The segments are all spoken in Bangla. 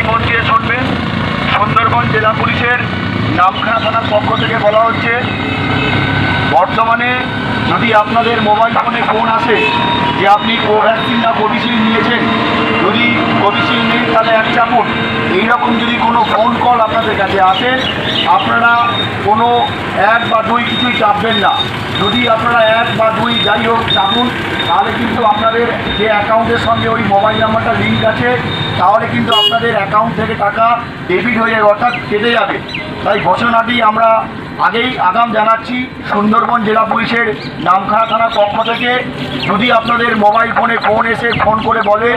সকলেই মন দিয়ে শুনবেন। সুন্দরবন জেলা পুলিশের নামখানা থানার পক্ষ থেকে বলা হচ্ছে, বর্তমানে যদি আপনাদের মোবাইল ফোনে ফোন আসে যে আপনি কোভ্যাক্সিন না কোভিশিল্ড নিয়েছেন, যদি কোভিশিল্ড নেই তাহলে এক চাপুন, এইরকম যদি কোনো ফোন কল আপনাদের কাছে আসে, আপনারা কোনো এক বা দুই কিছুই চাপবেন না। যদি আপনারা এক বা দুই যাই হোক চাপুন, তাহলে কিন্তু আপনাদের যে অ্যাকাউন্টের সঙ্গে ওই মোবাইল নাম্বারটা লিঙ্ক আছে, তাহলে কিন্তু আপনাদের অ্যাকাউন্ট থেকে টাকা ডেবিট হয়ে যাবে, অর্থাৎ কেটে যাবে। তাই ঘোষণাটি আমরা আগেই আগাম জানাচ্ছি সুন্দরবন জেলা পুলিশের নামখানা থানার পক্ষ থেকে। যদি আপনাদের মোবাইল ফোনে ফোন এসে ফোন করে বলে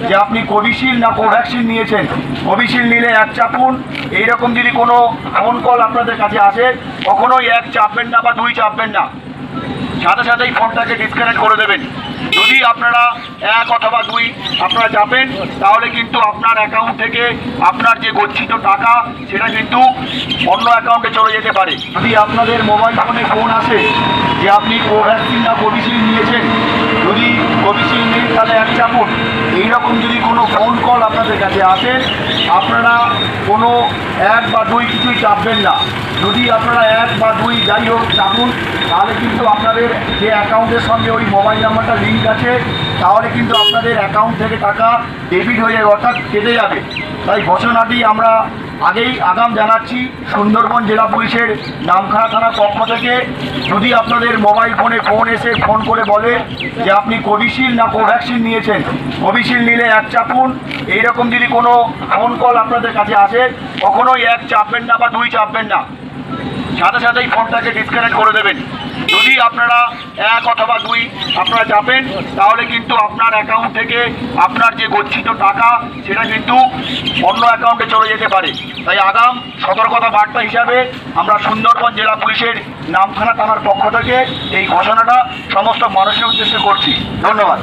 যে আপনি কোভিশিল্ড না কোভ্যাক্সিন নিয়েছেন, কোভিশিল্ড নিলে এক চাপুন, এইরকম যদি কোনো ফোন কল আপনাদের কাছে আসে, কখনোই এক চাপবেন না বা দুই চাপবেন না, সাথে সাথেই ফোনটাকে ডিসকানেক্ট করে দেবেন। যদি আপনারা এক অথবা দুই আপনারা চাপেন, তাহলে কিন্তু আপনার অ্যাকাউন্ট থেকে আপনার যে গচ্ছিত টাকা সেটা কিন্তু অন্য অ্যাকাউন্টে চলে যেতে পারে। যদি আপনাদের মোবাইল ফোনে ফোন আসে যে আপনি কোভ্যাক্সিন না কোভিশিল্ড নিয়েছেন, যদি কোভিশিল্ড নেই তাহলে এক চাপুন, এইরকম যদি কোনো ফোন কল আপনাদের কাছে আসে, আপনারা কোনো এক বা দুই কিছুই চাপবেন না। যদি আপনারা এক বা দুই যাই হোক চাপুন, তাহলে কিন্তু আপনাদের যে অ্যাকাউন্টের সঙ্গে ওই মোবাইল নাম্বারটা লিঙ্ক আছে, তাহলে কিন্তু আপনাদের অ্যাকাউন্ট থেকে টাকা ডেবিট হয়ে যাবে, অর্থাৎ কেটে যাবে। তাই ঘোষণাটি আমরা আগেই আগাম জানাচ্ছি সুন্দরবন জেলা পুলিশের নামখানা থানার পক্ষ থেকে। যদি আপনাদের মোবাইল ফোনে ফোন এসে ফোন করে বলে যে আপনি কোভিশিল্ড না কোভ্যাক্সিন নিয়েছেন, কোভিশিল্ড নিলে এক চাপুন, এইরকম যদি কোনো ফোন কল আপনাদের কাছে আসে, কখনোই এক চাপবেন না বা দুই চাপবেন না, সাথে সাথেই ফোনটাকে ডিসকানেক্ট করে দেবেন। যদি আপনারা এক অথবা দুই আপনারা চাপেন, তাহলে কিন্তু আপনার অ্যাকাউন্ট থেকে আপনার যে গচ্ছিত টাকা সেটা কিন্তু অন্য অ্যাকাউন্টে চলে যেতে পারে। তাই আগাম সতর্কতা বার্তা হিসাবে আমরা সুন্দরবন জেলা পুলিশের নামখানা থানার পক্ষ থেকে এই ঘোষণাটা সমস্ত মানুষের উদ্দেশ্যে করছি। ধন্যবাদ।